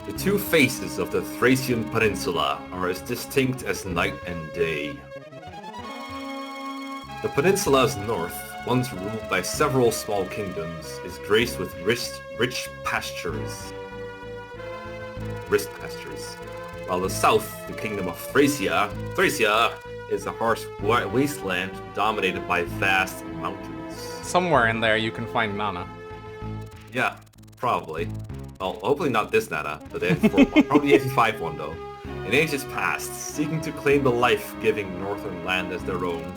The two faces of the Thracian Peninsula are as distinct as night and day. The peninsula's north, once ruled by several small kingdoms, is graced with rich pastures. While the south, the kingdom of Thracia is a harsh wasteland dominated by vast mountains. Somewhere in there you can find Nana. Yeah, probably. Well, hopefully not this Nana, but the 84 one. Probably the 85 one though. In ages past, seeking to claim the life-giving northern land as their own,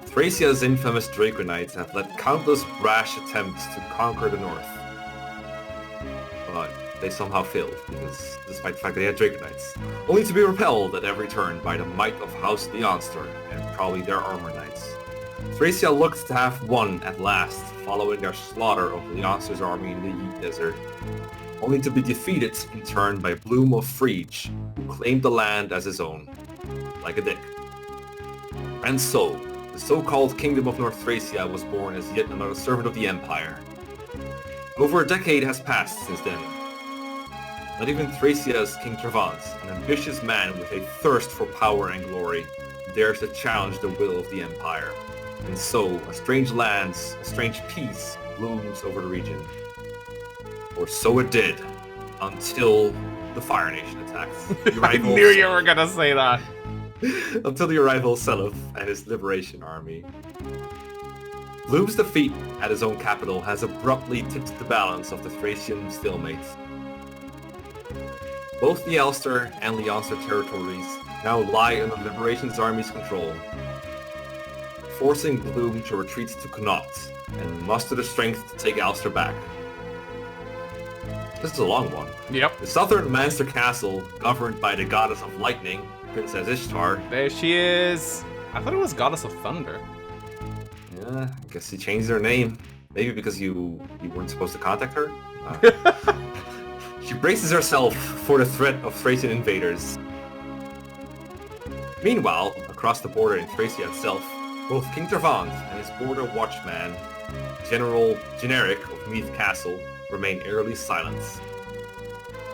Thracia's infamous Draco Knights have led countless rash attempts to conquer the north. But they somehow failed, because despite the fact they had Draco Knights, only to be repelled at every turn by the might of House Leonster and probably their armor knights. Thracia looked to have won at last, following their slaughter of Leonster's army in the Yeet Desert, only to be defeated in turn by Bloom of Frege, who claimed the land as his own, like a dick. And so, the so-called Kingdom of North Thracia was born as yet another servant of the Empire. Over a decade has passed since then. Not even Thracia's King Travant, an ambitious man with a thirst for power and glory, dares to challenge the will of the Empire. And so, a strange peace blooms over the region. Or so it did, until the Fire Nation attacks. I knew you were gonna say that. Until the arrival of Seliph and his liberation army. Bloom's defeat at his own capital has abruptly tipped the balance of the Thracian stalemate. Both the Ulster and Leonster territories now lie under Liberation's army's control, forcing Bloom to retreat to Connaught and muster the strength to take Ulster back. This is a long one. Yep. The southern Manster Castle, governed by the goddess of lightning, Princess Ishtar. There she is. I thought it was Goddess of Thunder. Yeah, I guess she changed her name. Maybe because you weren't supposed to contact her? She braces herself for the threat of Thracian invaders. Meanwhile, across the border in Thracia itself, both King Travant and his border watchman, General Generic of Meath Castle, remain eerily silent.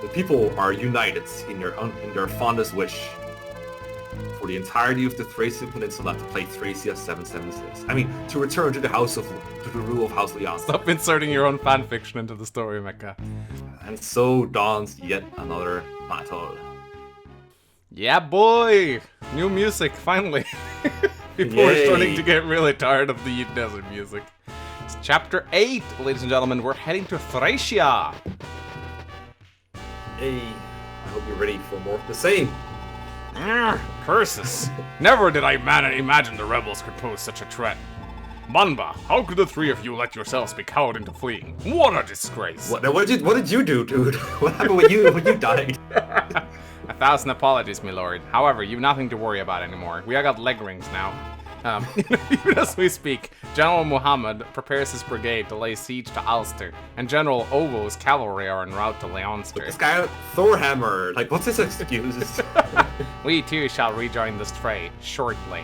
The people are united in their fondest wish for the entirety of the Thracian Peninsula to play Thracia 776. I mean, to return to the rule of House Leonster. Stop inserting your own fanfiction into the story, Mecca. And so dawns yet another battle. Yeah, boy! New music, finally. People are starting to get really tired of the Yeet Desert music. It's chapter 8, ladies and gentlemen. We're heading to Thracia. Hey, I hope you're ready for more of the same. Curses. Never did I imagine the rebels could pose such a threat. Manba, how could the three of you let yourselves be cowed into fleeing? What a disgrace. What did you do, dude? What happened when you died? 1,000 apologies, my lord. However, you've nothing to worry about anymore. We all got leg rings now. Even as we speak, General Muhammad prepares his brigade to lay siege to Ulster, and General Ovo's cavalry are en route to Leonster. This guy, Thorhammer, like, what's his excuse? We too shall rejoin this fray shortly.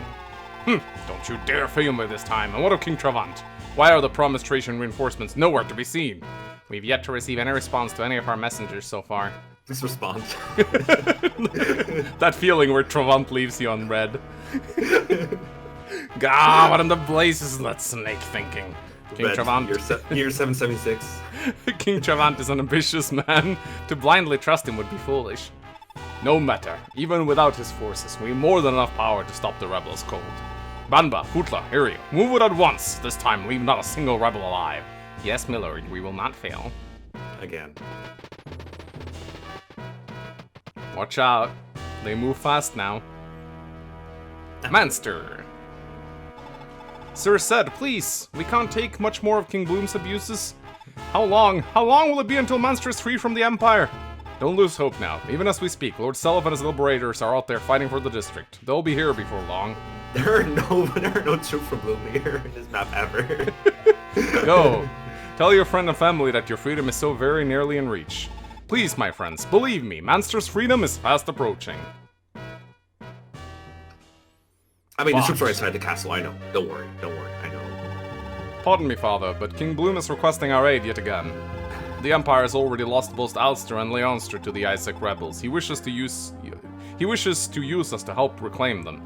Don't you dare fail me this time. And what of King Travant? Why are the promised Thracian reinforcements nowhere to be seen? We've yet to receive any response to any of our messengers so far. Please respond. That feeling where Travant leaves you on red. God, what in the blazes is that snake thinking? King Travant. Year 776. King Travant is an ambitious man. To blindly trust him would be foolish. No matter, even without his forces, we have more than enough power to stop the rebels cold. Banba, Hutla, hear you. Move it at once. This time, leave not a single rebel alive. Yes, my lord, we will not fail. Again. Watch out. They move fast now. Manster. Sir said, please, we can't take much more of King Bloom's abuses. How long will it be until Manster is free from the Empire? Don't lose hope now. Even as we speak, Lord Seliph and his liberators are out there fighting for the district. They'll be here before long. There are no troops from Bloom here in this map ever. Go. Tell your friend and family that your freedom is so very nearly in reach. Please, my friends, believe me, Manster's freedom is fast approaching. I mean, the troops are inside the castle, I know. Don't worry, I know. Pardon me, father, but King Bloom is requesting our aid yet again. The Empire has already lost both Ulster and Leonster to the Isaac rebels. He wishes to use us to help reclaim them.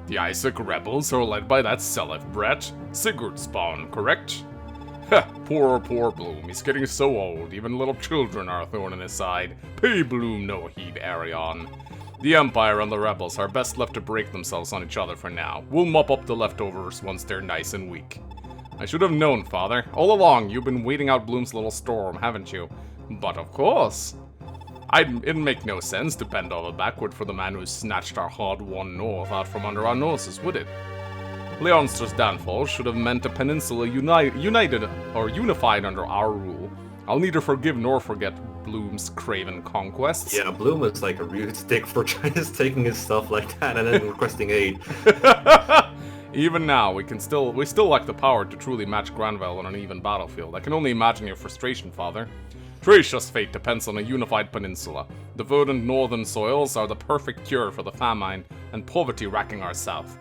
The Isaac rebels are led by that Selef brat, Sigurd spawn, correct? Heh, poor Bloom. He's getting so old, even little children are a thorn in his side. Pay Bloom no heed, Arion. The Empire and the rebels are best left to break themselves on each other for now. We'll mop up the leftovers once they're nice and weak. I should have known, father. All along, you've been waiting out Bloom's little storm, haven't you? But of course. It'd make no sense to bend over backward for the man who snatched our hard-won north out from under our noses, would it? Leonster's downfall should have meant a peninsula united or unified under our rule. I'll neither forgive nor forget Bloom's craven conquests. Yeah, Bloom was like a real stick for just taking his stuff like that and then requesting aid. Even now, we still lack the power to truly match Granville on an even battlefield. I can only imagine your frustration, father. Thracia's fate depends on a unified peninsula. The verdant northern soils are the perfect cure for the famine and poverty racking our south.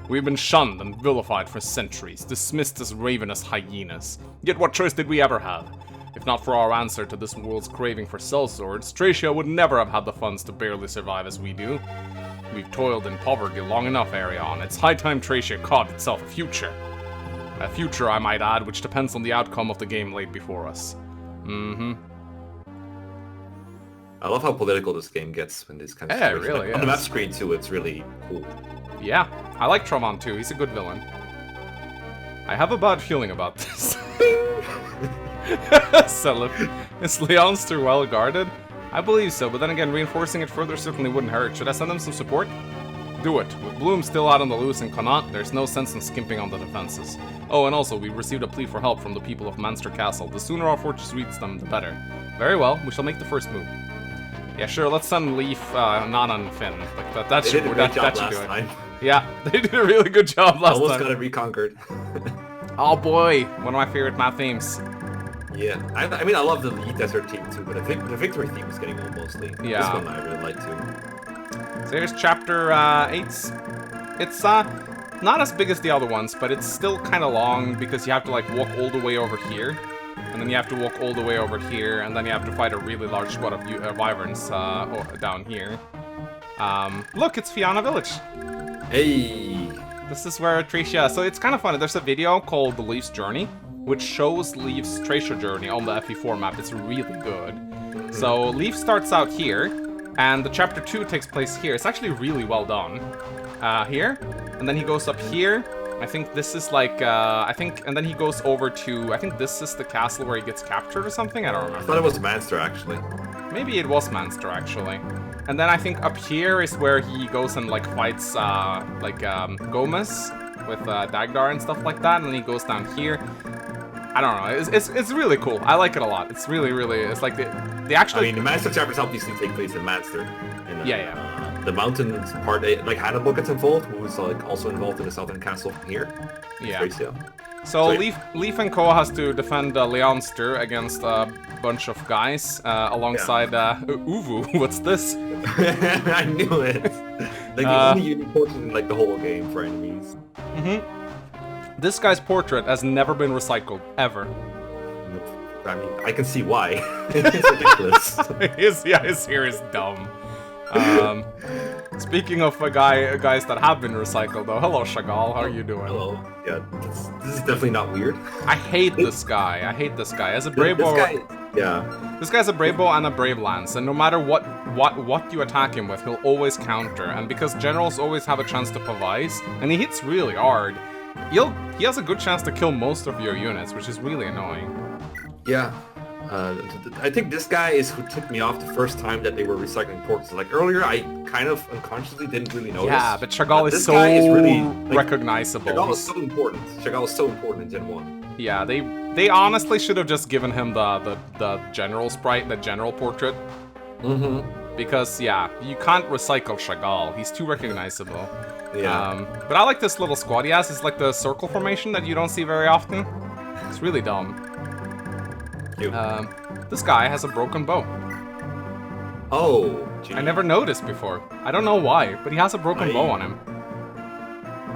We've been shunned and vilified for centuries, dismissed as ravenous hyenas. Yet what choice did we ever have? If not for our answer to this world's craving for sellswords, Thracia would never have had the funds to barely survive as we do. We've toiled in poverty long enough, Arion. It's high time Thracia carved itself a future. A future, I might add, which depends on the outcome of the game laid before us. I love how political this game gets when this kind of yeah, it really like, on the map screen too, it's really cool. Yeah, I like Travon too, he's a good villain. I have a bad feeling about this. Selip, is Leonster well guarded? I believe so, but then again, reinforcing it further certainly wouldn't hurt. Should I send them some support? Do it. With Bloom still out on the loose in Connaught, there's no sense in skimping on the defenses. Oh, and also, we received a plea for help from the people of Manster Castle. The sooner our fortress reaches them, the better. Very well, we shall make the first move. Yeah, sure, let's send Leaf, Nana, and Finn. Like, that should do it. Yeah, they did a really good job last time. Almost got it reconquered. Oh boy, one of my favorite map themes. Yeah, I mean, I love the Elite Desert theme too, but I think the Victory theme is getting old mostly. Yeah. This one I really like too. So here's chapter 8. It's not as big as the other ones, but it's still kind of long because you have to like walk all the way over here, and then you have to walk all the way over here, and then you have to fight a really large squad of wyverns down here. Look, it's Fianna Village. Hey! This is where Thracia... So it's kind of funny. There's a video called The Leaf's Journey, which shows Leaf's Thracia journey on the FE4 map. It's really good. So Leaf starts out here, and the chapter 2 takes place here. It's actually really well done. Here, and then he goes up here. I think this is like, and then he goes over to, I think this is the castle where he gets captured or something? I don't remember. I thought it was Manster, actually. Maybe it was Manster, actually. And then I think up here is where he goes and, like, fights, Gomez with, Dagdar and stuff like that, and then he goes down here. I don't know, it's really cool. I like it a lot. It's really, it's like, they actually... I mean, the Manster chapters obviously take place in Manster. The mountains part, like Hannibal gets involved, who's like also involved in the southern castle here. Yeah. So Leaf and Co has to defend Leonster against a bunch of guys alongside Uvu. What's this? I knew it. Like the only unique portrait in like the whole game for enemies. This guy's portrait has never been recycled ever. I mean, I can see why. It's ridiculous. His hair is dumb. Speaking of guys that have been recycled, though, hello Chagall, how are you doing? Hello. Yeah, this is definitely not weird. I hate this guy. As a brave bow, this guy's a brave bow and a brave lance, and no matter what you attack him with, he'll always counter. And because generals always have a chance to pavise, and he hits really hard, he has a good chance to kill most of your units, which is really annoying. Yeah. I think this guy is who took me off the first time that they were recycling portraits. Like earlier, I kind of unconsciously didn't really notice. Yeah, but Chagall is so really, recognizable. Chagall is so important. Chagall is so important in Gen 1. Yeah, they honestly should have just given him the general sprite, the general portrait. Because, yeah, you can't recycle Chagall. He's too recognizable. Yeah. But I like this little squad he has. It's like the circle formation that you don't see very often. It's really dumb. This guy has a broken bow. Oh, gee. I never noticed before. I don't know why, but he has a broken bow on him.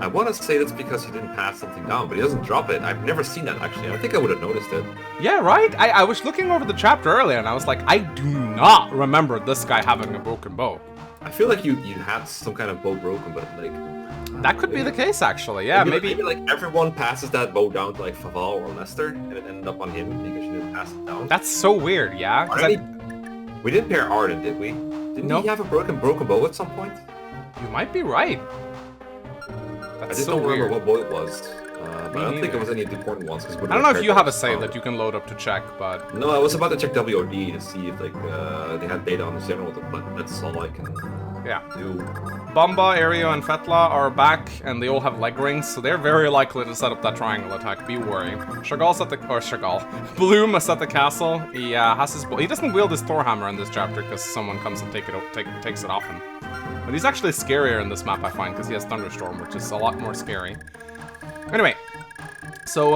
I want to say that's because he didn't pass something down, but he doesn't drop it. I've never seen that, actually. I think I would have noticed it. Yeah, right? I was looking over the chapter earlier, and I was like, I do not remember this guy having a broken bow. I feel like you had some kind of bow broken, but like... That could be the case, actually. Yeah, maybe like everyone passes that bow down to like Faval or Lester, and it ended up on him because she didn't pass it down. That's so weird, yeah? We didn't pair Arden, did we? Didn't he have a broken bow at some point? You might be right. I just don't remember what bow it was. But I don't think it was any of the important ones. I don't know if you have a save that you can load up to check, but... No, I was about to check WOD to see if like they had data on the general, but that's all I can do. Bomba, Aereo, and Fetla are back, and they all have leg rings, so they're very likely to set up that triangle attack. Be worried. Bloom is at the castle. He has his... He doesn't wield his Thor hammer in this chapter because someone comes and takes it off him. But he's actually scarier in this map, I find, because he has Thunderstorm, which is a lot more scary. Anyway, so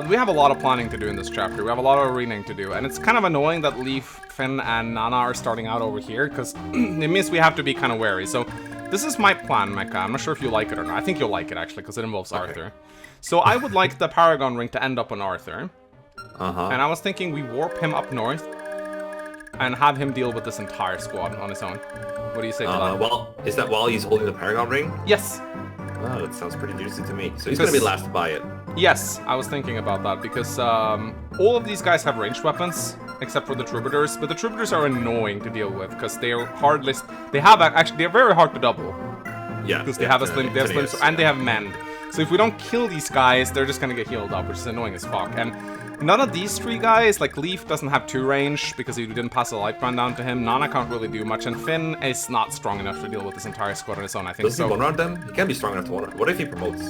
we have a lot of planning to do in this chapter. We have a lot of arenaing to do, and it's kind of annoying that Leaf, Finn, and Nana are starting out over here, because it means we have to be kind of wary. So this is my plan, Mecca. I'm not sure if you like it or not. I think you'll like it, actually, because it involves Arthur. So I would like the Paragon Ring to end up on Arthur. And I was thinking we warp him up north and have him deal with this entire squad on his own. What do you say to that? Well, is that while he's holding the Paragon Ring? Yes. Oh, that sounds pretty juicy to me. So he's going to be last to buy it. Yes, I was thinking about that, because all of these guys have ranged weapons, except for the Troubadours, but the Troubadours are annoying to deal with, because they're hardly... they're very hard to double. Yeah. Because they have a slim, and they have mend. So if we don't kill these guys, they're just going to get healed up, which is annoying as fuck. And none of these three guys, like Leaf doesn't have 2 range, because he didn't pass a light brand down to him. Nana can't really do much, and Finn is not strong enough to deal with this entire squad on his own, I think. Does he one-round them? He can't be strong enough to one-round. What if he promotes?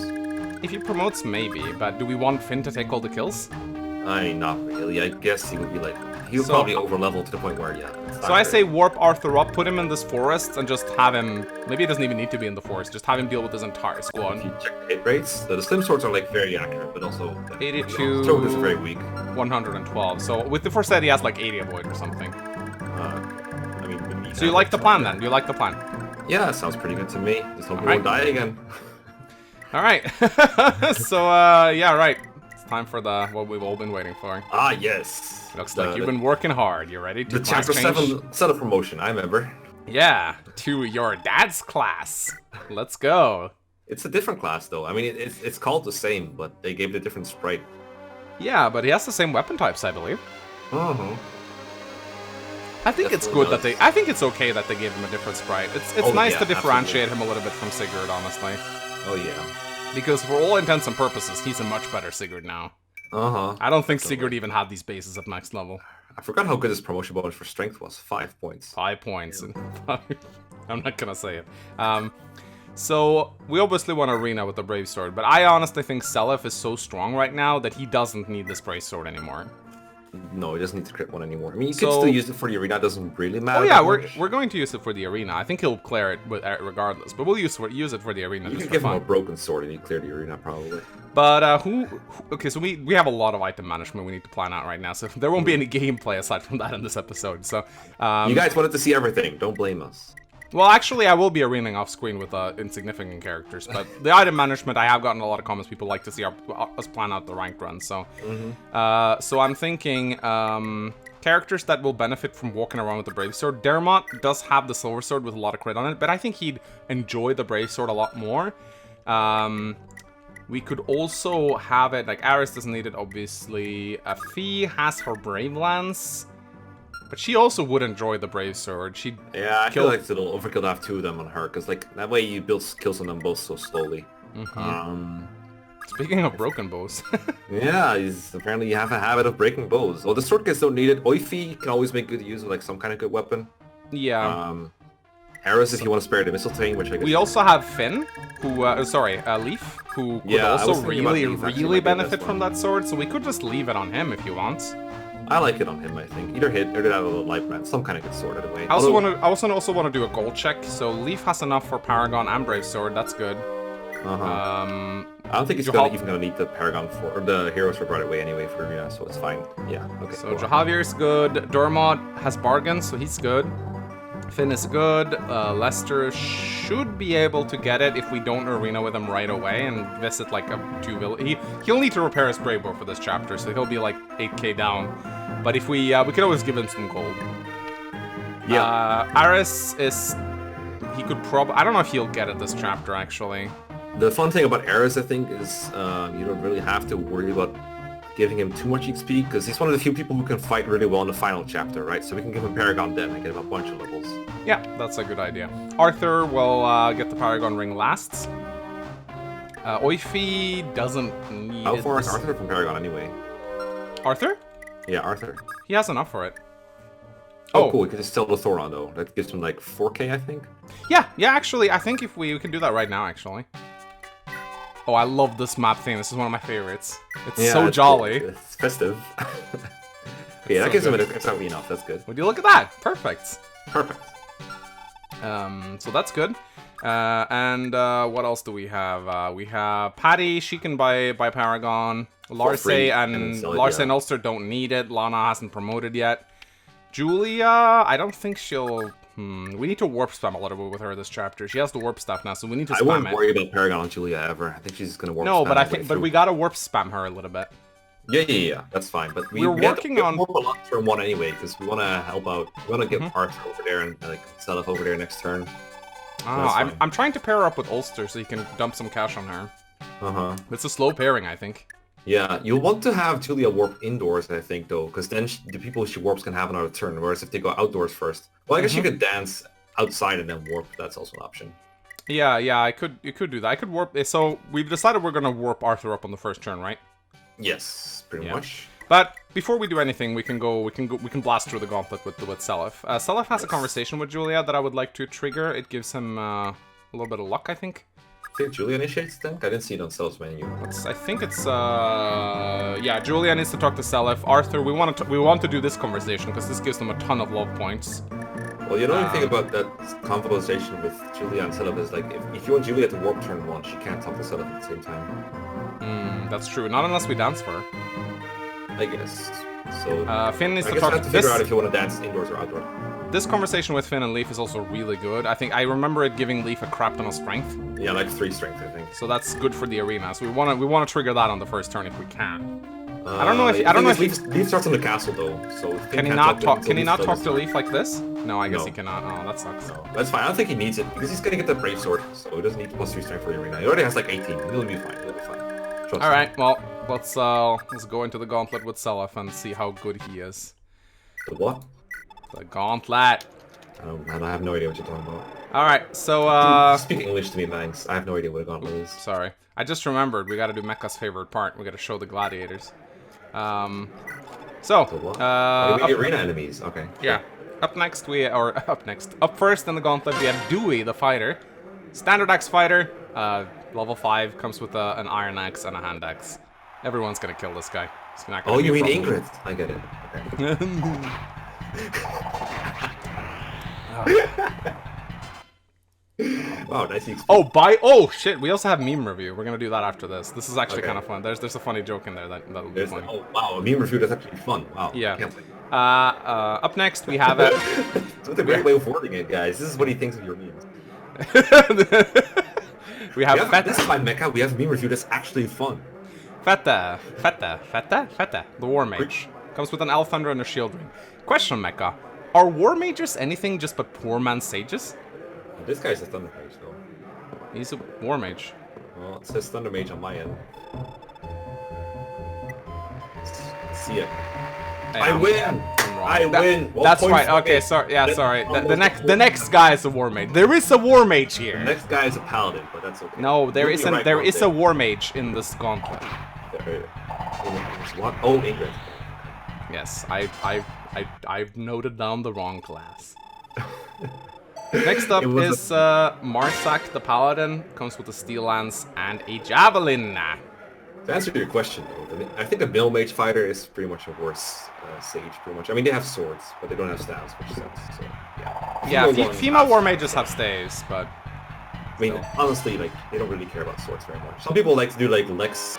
If he promotes, maybe, but do we want Finn to take all the kills? Not really. I guess he would be like... He would probably over-level to the point where, So I say warp Arthur up, put him in this forest, and just have him... Maybe he doesn't even need to be in the forest, just have him deal with his entire squad. If you check the hit rates, the Slim Swords are like very accurate, but also... 82... Troubadours are very weak. 112. So with the first set, he has like 80 avoid or something. I mean... So you like the plan then? You like the plan? Yeah, that sounds pretty good to me. Just hope we won't die again. Alright. So, yeah, right. It's time for what we've all been waiting for. Ah, yes. Looks like you've been working hard. You ready to the Chapter 7 set of promotion, I remember. Yeah, to your dad's class. Let's go. It's a different class, though. I mean, it's called the same, but they gave it a different sprite. Yeah, but he has the same weapon types, I believe. I think it's good that I think it's okay that they gave him a different sprite. It's nice to differentiate him a little bit from Sigurd, honestly. Oh, yeah. Because for all intents and purposes, he's a much better Sigurd now. I don't think Sigurd even had these bases at max level. I forgot how good his promotion bonus for strength was. 5 points. 5 points. Yeah. I'm not gonna say it. So, we obviously want Arena with the Brave Sword, but I honestly think Selef is so strong right now that he doesn't need this Brave Sword anymore. No, he doesn't need to crit one anymore. I mean, you can still use it for the Arena, it doesn't really matter. Oh yeah, we're going to use it for the Arena. I think he'll clear it regardless, but we'll use it for the Arena. You can give him a broken sword and you clear the Arena, probably. But, okay, so we have a lot of item management we need to plan out right now, so there won't be any gameplay aside from that in this episode, so... you guys wanted to see everything, don't blame us. Well, actually, I will be arenaing off-screen with insignificant characters, but the item management, I have gotten a lot of comments. People like to see us plan out the ranked run, so... so I'm thinking, characters that will benefit from walking around with the Brave Sword. Dermot does have the Silver Sword with a lot of crit on it, but I think he'd enjoy the Brave Sword a lot more. We could also have it, like, Aris doesn't need it, obviously. Fee has her Brave Lance. But she also would enjoy the Brave Sword. Yeah, I feel like it'll overkill to have 2 of them on her, because like that way you build kills on them both so slowly. Speaking of broken bows. Yeah, apparently you have a habit of breaking bows. Well, the sword guys don't need it. Oifi can always make good use of like some kind of good weapon. Yeah. Aris if you want to spare the missile thing, which I guess... We also have Finn, who, Leaf, who could also really benefit from that sword, so we could just leave it on him if you want. I like it on him, I think. Either hit or out of the light brand. Some kind of good sword out of the way. I also want to do a gold check. So Leaf has enough for Paragon and Brave Sword. That's good. I don't think he's even going to need the Paragon or the Hero Sword right away anyway for Arena, so it's fine. Yeah. Okay. So Jahavier's good. Dermot has bargains, so he's good. Finn is good. Lester should be able to get it if we don't arena with him right away and visit like a 2 village. He'll need to repair his brave bow for this chapter, so he'll be like 8k down. But if we could always give him some gold. Yeah. Aris is... He could probably... I don't know if he'll get it this chapter, actually. The fun thing about Aris, I think, is you don't really have to worry about giving him too much XP, because he's one of the few people who can fight really well in the final chapter, right? So we can give him Paragon then and get him a bunch of levels. Yeah, that's a good idea. Arthur will get the Paragon Ring last. Oifi doesn't need How it. far is Arthur from Paragon anyway? Arthur? Yeah, Arthur. He has enough for it. Oh, cool. We can just sell the Thoron, though. That gives him like 4k, I think. Yeah, actually, I think if we can do that right now, actually. Oh, I love this map thing. This is one of my favorites. It's so jolly. Cool. It's festive. Okay, that gives him enough. That's good. Would you look at that? Perfect. Perfect. So that's good. And what else do we have? We have Patty. She can buy Paragon. Larce and Ulster don't need it. Lana hasn't promoted yet. Julia, I don't think she'll... we need to warp spam a little bit with her this chapter. She has the warp stuff now, so we need to spam it. I wouldn't worry about Paragon on Julia ever. I think she's gonna warp spam. No, but we gotta warp spam her a little bit. Yeah, that's fine. But we're working on warp a lot turn 1 anyway, because we want to help out. We want to get Arthur over there and like set up over there next turn. I'm trying to pair her up with Ulster so you can dump some cash on her. It's a slow pairing, I think. Yeah, you'll want to have Julia warp indoors, I think, though, because then the people she warps can have another turn, whereas if they go outdoors first... Well, I guess you could dance outside and then warp. That's also an option. Yeah, you could do that. I could warp... So, we've decided we're going to warp Arthur up on the first turn, right? Yes, pretty much. But before we do anything, we can blast through the gauntlet with Seliph. Seliph has a conversation with Julia that I would like to trigger. It gives him a little bit of luck, I think. I think Julia initiates then? I didn't see it on Selph's menu. I think it's yeah, Julia needs to talk to Seliph. Arthur, we want to do this conversation because this gives them a ton of love points. Well, you know the thing about that conversation with Julia and Seliph is like if you want Julia to warp turn 1, she can't talk to Seliph at the same time. That's true. Not unless we dance for her. I guess. So Finn needs to talk. talk. I have to figure out if you want to dance indoors or outdoor. This conversation with Finn and Leaf is also really good. I remember it giving Leaf a crap ton of strength. Yeah, like 3 strength, I think. So that's good for the arena. So we want to trigger that on the first turn if we can. I don't know if Leaf starts on the castle though. So can he not talk to Leaf like this? No, I guess he cannot. Oh, that sucks. No, that's fine. I don't think he needs it because he's gonna get the brave sword, so he doesn't need +3 strength for the arena. He already has like 18. He'll be fine. All right. Well, let's go into the gauntlet with Seliph and see how good he is. The what? The gauntlet. I have no idea what you're talking about. Alright, so Speak English to me, thanks. I have no idea what a gauntlet is. Sorry. I just remembered we gotta do Mecha's favorite part. We gotta show the gladiators. What? The arena enemies, okay. Yeah. Up first in the gauntlet we have Dewey the fighter. Standard axe fighter, level 5, comes with an iron axe and a hand axe. Everyone's gonna kill this guy. Oh, you mean Ingrid? I get it. Okay. Wow, nice XP. Oh shit, we also have meme review. We're gonna do that after this. This is actually kind of fun. There's a funny joke in there that'll be funny. Oh wow, a meme review that's actually fun. Wow. Yeah. Up next we have it. It's a great way of wording it, guys. This is what he thinks of your memes. we have this time, Mecha, we have a meme review that's actually fun. Feta, the War Mage. Comes with an Elf Thunder and a Shield Ring. Question, Mecha. Are War Mages anything just but poor man's sages? This guy's a Thunder Mage, though. He's a War Mage. Well, it says Thunder Mage on my end. See it. Hey, I win! I win! That's right. Okay, sorry. Yeah, sorry. The next guy is a War Mage. There is a War Mage here. The next guy is a Paladin, but that's okay. No, there isn't. There is a War Mage in this gauntlet. What? Oh, Ingrid. Yes, I've noted down the wrong class. Next up is Marsak the Paladin. Comes with a Steel Lance and a Javelin. To answer your question, though, I think a Mill Mage fighter is pretty much a worse sage, pretty much. I mean, they have swords, but they don't have staves, which sucks. So, yeah, female War Mages have staves, but... I mean, honestly, like, they don't really care about swords very much. Some people like to do, like, Lex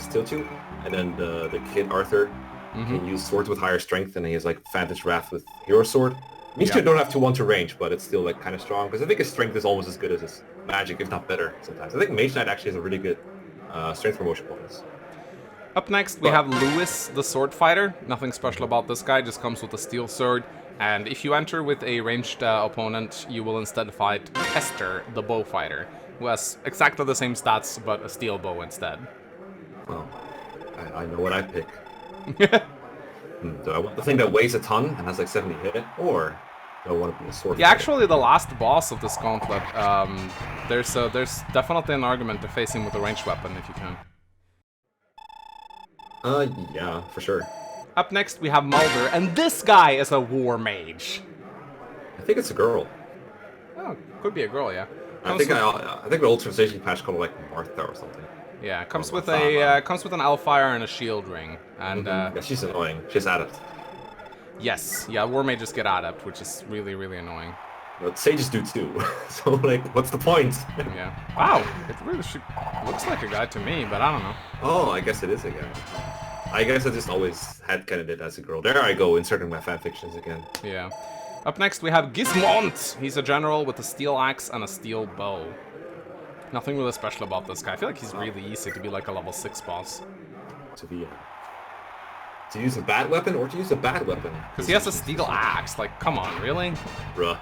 Tiltu, and then the kid Arthur can use swords with higher strength, and he has, like, Vantage Wrath with Hero Sword. These two don't have 2-1 to range, but it's still like kind of strong because I think his strength is almost as good as his magic, if not better sometimes. I think Mage Knight actually has a really good strength promotion bonus. Up next, we have Lewis, the sword fighter. Nothing special about this guy, just comes with a steel sword. And if you enter with a ranged opponent, you will instead fight Hester, the bow fighter, who has exactly the same stats, but a steel bow instead. Well, I know what I pick. Do I want the thing that weighs a ton and has like 70 hit, or do I want to be a sword Yeah, fighter? actually, the last boss of this gauntlet, there's definitely an argument to face him with a ranged weapon if you can. Yeah, for sure. Up next, we have Mulder, and this guy is a war mage. I think it's a girl. Oh, could be a girl, yeah. I think the old translation patch called like Martha or something. Yeah, comes with an Hellfire and a shield ring, and yeah, she's annoying. She's adept. yes, yeah, war mages get adept, which is really, really annoying. But sages do too. So like, what's the point? Yeah. Wow, it really looks like a guy to me, but I don't know. Oh, I guess it is a guy. I guess I just always had candidate as a girl. There I go, inserting my fanfictions again. Yeah. Up next we have Gizmont. He's a general with a steel axe and a steel bow. Nothing really special about this guy. I feel like he's really easy to be like a level 6 boss. To use a bad weapon or to use a bad weapon? Because he has a steel axe. Like, come on, really? Bruh.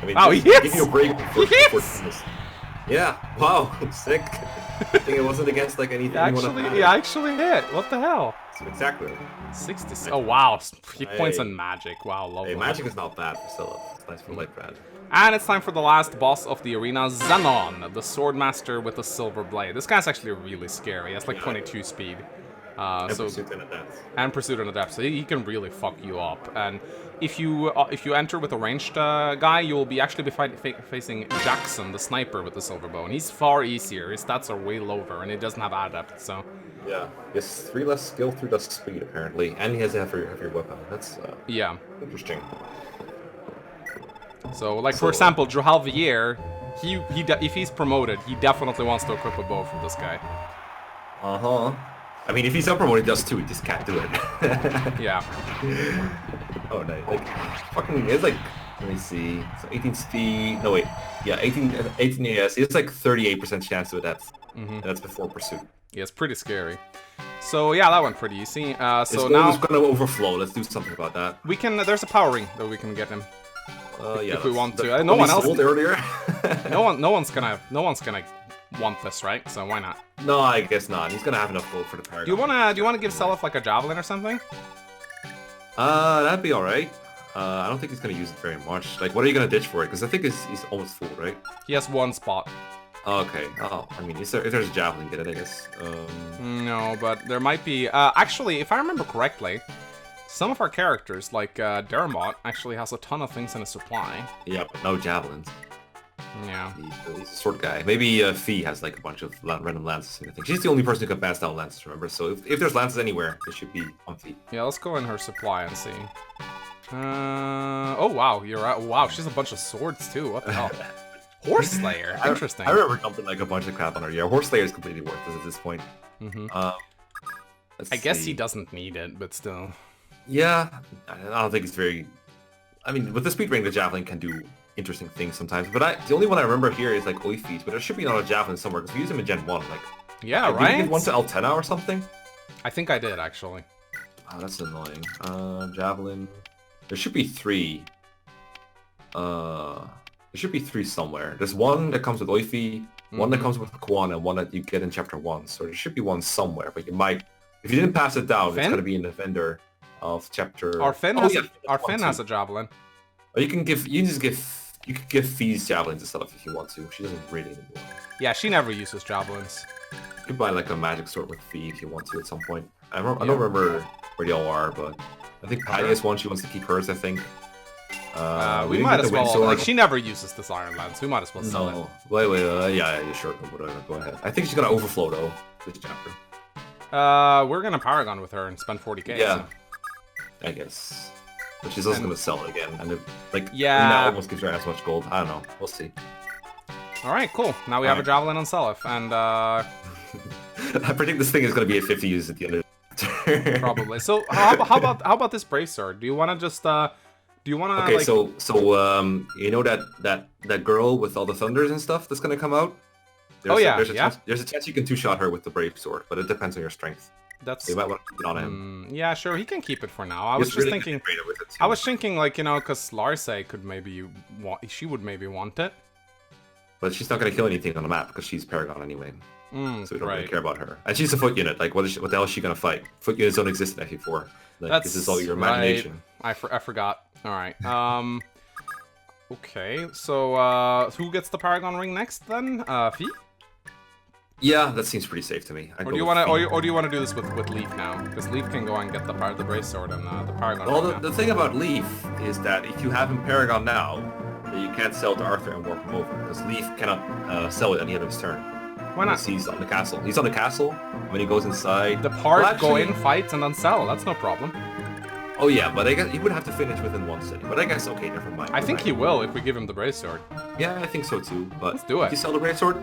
I mean, wow, he hits! Give you a break He hits! Yeah, wow, sick. I think it wasn't against like anything. He actually hit. What the hell? Spectacular. 60. Oh wow, hit points and magic. Wow, lovely. Hey, magic is not bad for Scylla. It's nice for light brand. And it's time for the last boss of the arena, Xenon, the swordmaster with a silver blade. This guy's actually really scary. He has like 22 speed. And Pursuit and Adept. So he can really fuck you up. And if you enter with a ranged guy, you will be facing Jackson, the sniper with the silver bow, and he's far easier. His stats are way lower, and he doesn't have adept. So yeah, he has 3 less skill, 3 less speed apparently, and he has a heavier weapon. That's yeah, interesting. So like for example, Drohalvier, if he's promoted, he definitely wants to equip a bow for this guy. I mean, if he's unpromoted, he does too. He just can't do it. Yeah. Oh, nice. Like, fucking, it's like, let me see. So 18 speed. No, wait. Yeah, 18 AS. He has like 38% chance to adapt. And that's before Pursuit. Yeah, it's pretty scary. So yeah, that went pretty easy. So now it's gonna overflow. Let's do something about that. We can. There's a power ring that we can get him. Yeah. If we want to. No one else. Earlier. no one's gonna want this, right? So why not? No, I guess not. He's gonna have enough gold for the paragon. Do you wanna give Seliph like a javelin or something? That'd be all right. I don't think he's gonna use it very much. Like, what are you gonna ditch for it? Because I think he's almost full, right? He has 1 spot. Okay. Oh, I mean, if there's a javelin, get it, I guess. No, but there might be. Actually, if I remember correctly, some of our characters, like Dermot, actually has a ton of things in his supply. Yeah, but no javelins. Yeah. He's a sword guy. Maybe Fee has like a bunch of random lances. I think she's the only person who can pass down lances, remember? So if there's lances anywhere, it should be on Fee. Yeah, let's go in her supply and see. Oh wow, you're right. Wow, she has a bunch of swords too. What the hell? Horse Slayer. Interesting. I remember dumping like a bunch of crap on her. Yeah, Horse Slayer is completely worthless at this point. I guess he doesn't need it, but still. Yeah, I don't think it's very. I mean, with the speed ring, the javelin can do interesting things sometimes. But the only one I remember here is like Oifis, but there should be another javelin somewhere because we use him in Gen 1. Like, yeah, right. Did you get one to Altena or something? I think I did actually. Oh, that's annoying. Javelin. There should be 3. There should be 3 somewhere. There's one that comes with Oifi, one that comes with Quan, and one that you get in Chapter 1. So there should be one somewhere, but you might... If you didn't pass it down, it's going to be in the vendor of Chapter... Our Finn has a javelin. Or you can give Fee's javelins to Seliph if you want to. She doesn't really need one. Yeah, she never uses javelins. You could buy like a magic sword with Fee if you want to at some point. I don't remember where they all are, but I think Patty has one. She wants to keep hers, I think. We might as well. Like, she never uses this Iron Lance. We might as well sell it. Wait. Yeah, sure. Whatever. Go ahead. I think she's gonna overflow though this chapter. We're gonna Paragon with her and spend 40k. Yeah. So. I guess. But she's also gonna sell it again, and that almost gives her as much gold. I don't know. We'll see. All right, cool. Now we have a javelin on Seliph, and I predict this thing is gonna be at 50 uses at the end of probably. So how about this brave sword? Do you want to just Do you wanna Okay, like? you know that girl with all the thunders and stuff that's gonna come out? Oh yeah, There's a chance you can two-shot her with the brave sword, but it depends on your strength. That's You might want to keep it on him. yeah, sure. He can keep it for now. I He's was just really thinking. integrated with it, too. I was thinking like because Larsa could maybe she would maybe want it. But she's not gonna kill anything on the map because she's Paragon anyway. So we don't really right. care about her. And she's a foot unit. Like, what the hell is she gonna fight? Foot units don't exist in FE4. Like, this is all your imagination. Right. I forgot. All right. Okay. So who gets the Paragon ring next then? Fee? Yeah, that seems pretty safe to me. Or do you want to, or do you want to do this with Leaf now? Because Leaf can go and get the brave sword and the Paragon. Well, ring the thing about Leaf is that if you have him Paragon now, you can't sell to Arthur and warp him over because Leaf cannot sell it at the end of his turn. Why not? Because he's on the castle. He's on the castle when he goes inside. The part Well, go actually- in, fight, and then sell. That's no problem. Oh yeah, but I guess he would have to finish within one city. But I guess okay, never mind. I think he will if we give him the brave sword. Yeah, I think so too. But Let's do it. Did you sell the brave sword?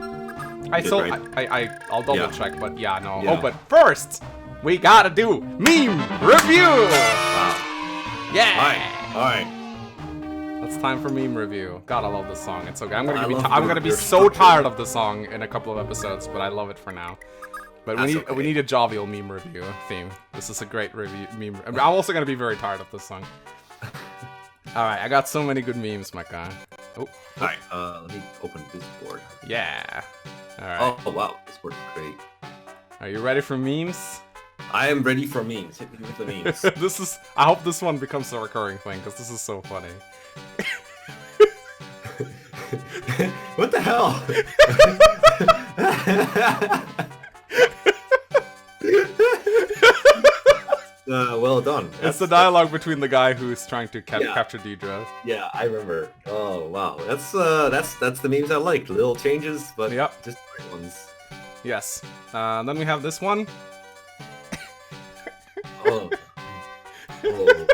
I did, sold. right? I'll double Yeah. check, but yeah, no. Yeah. Oh, but first we gotta do meme review. Wow. Yeah. All right. It's time for meme review. God, I love this song. It's okay. I'm I gonna be love I'm gonna be your so structure. tired of the song in a couple of episodes, but I love it for now. But That's we okay. need a jovial meme review theme. This is a great review meme. I'm also gonna be very tired of this song. All right, I got so many good memes, my guy. Oh, All right. Let me open Discord. yeah. All right. Oh wow, Discord is great. Are you ready for memes? I am ready for memes. Hit me with the memes. This is. I hope this one becomes a recurring thing because this is so funny. What the hell? Well done. It's the dialogue between the guy who's trying to Yeah. capture Deidre. Yeah, I remember. Oh wow, that's the memes I like. Little changes, but Yep. just great ones. Yes. Then we have this one. Oh. Oh.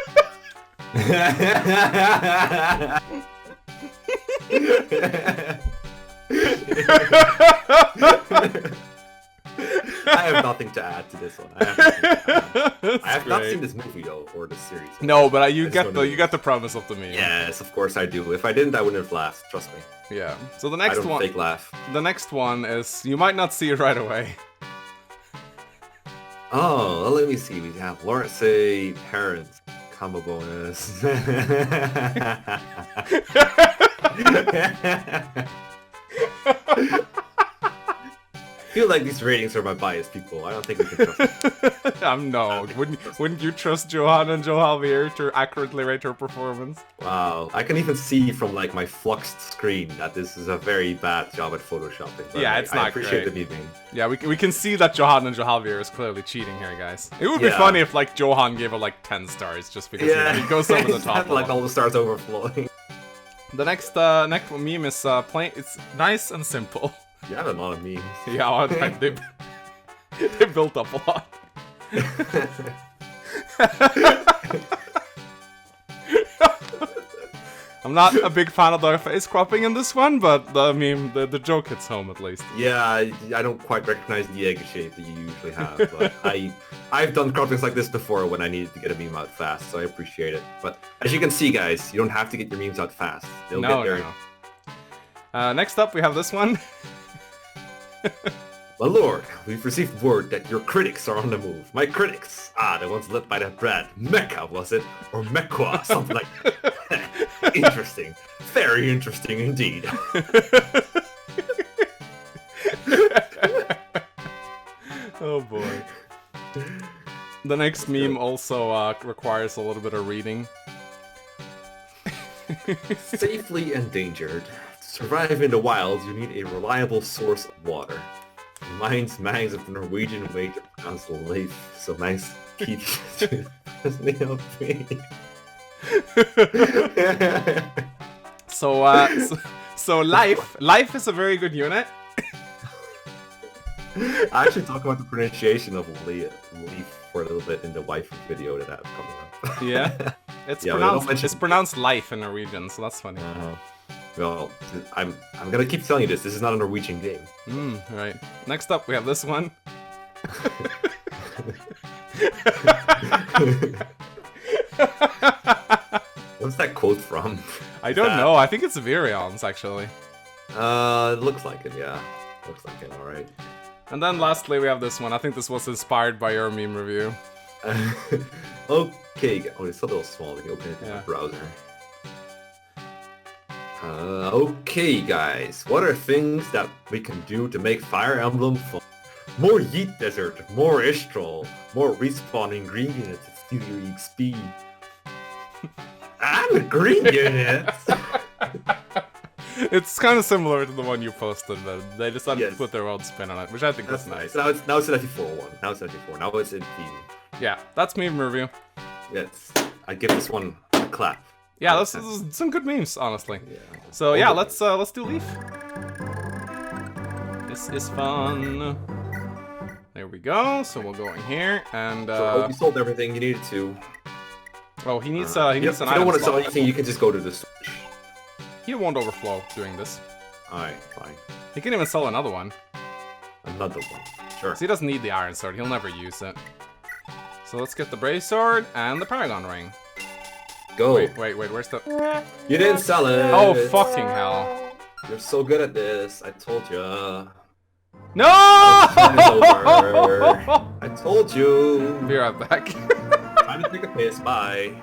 I have nothing to add to this one. I have not seen this movie though, or this series. No, but you This get one the is- you get the premise of the meme. Yes, of course I do. If I didn't, I wouldn't have laughed. Trust me. Yeah. So the I next don't one. fake laugh. The next one is you might not see it right away. Oh, well, let me see. We have Lawrence say parents combo bonus. I feel like these ratings are my bias, people. I don't think we can trust them. No. Wouldn't you trust Johanna and Johavier to accurately rate her performance? Wow, I can even see from like my fluxed screen that this is a very bad job at photoshopping. But Yeah, it's I not appreciate great. the memeing. Yeah, we can see that Johanna and Johavier is clearly cheating here, guys. It would be Yeah. funny if like Johan gave her like 10 stars just because he goes over the It's top. had, a like lot. all the stars overflowing. The next meme is plain. It's nice and simple. You have a lot of memes. Yeah, they built up a lot. I'm not a big fan of the face cropping in this one, but the meme, the joke hits home at least. Yeah, I don't quite recognize the egg shape that you usually have, but I've done croppings like this before when I needed to get a meme out fast, so I appreciate it. But as you can see, guys, you don't have to get your memes out fast. They'll No, get there. no. Next up, we have this one. My lord, we've received word that your critics are on the move. My critics! Ah, the ones lit by that Brad. Mecca, was it? Or Mekwa, something like that. Interesting. Very interesting indeed. Oh boy. The next meme also requires a little bit of reading. Safely endangered. To survive in the wild, you need a reliable source of water. Reminds Mangs of the Norwegian way to pronounce life, so nice keep me up me. So life is a very good unit. I actually talk about the pronunciation of leaf for a little bit in the wife video that I have coming up. Yeah, it's Yeah, but don't pronounced mention- it's pronounced life in Norwegian, so that's funny. Well, I'm gonna keep telling you this. This is not a Norwegian game. Right. Next up, we have this one. What's that quote from? I don't know. I think it's Virion's, actually. It looks like it, yeah. Looks like it, alright. And then lastly, we have this one. I think this was inspired by your meme review. Okay. Oh, it's a little small. We can open it in the browser. Okay, guys. What are things that we can do to make Fire Emblem fun? More Yeet Desert, more Istral, more respawn ingredients at Studio XP. And green units! It's kind of similar to the one you posted, but they decided to put their own spin on it, which I think is nice. Now it's an 94 one. Now it's 94. Now it's in theme. Yeah, that's meme review. Yes, I give this one a clap. Yeah, this is some good memes, honestly. Yeah. So yeah, let's do Leaf. This is fun. There we go. So we'll go in here and. So I hope you sold everything you needed to. Oh, he needs an item. If you don't want to sell anything, you can just go to the switch. He won't overflow doing this. Alright, fine. He can even sell another one. Another one. Sure. So he doesn't need the Iron Sword. He'll never use it. So let's get the Brave Sword and the Paragon Ring. Go. Wait, where's the... You didn't sell it! Oh, fucking hell. You're so good at this. I told ya. No! I told you. Be right back. Time to take a piss. Bye.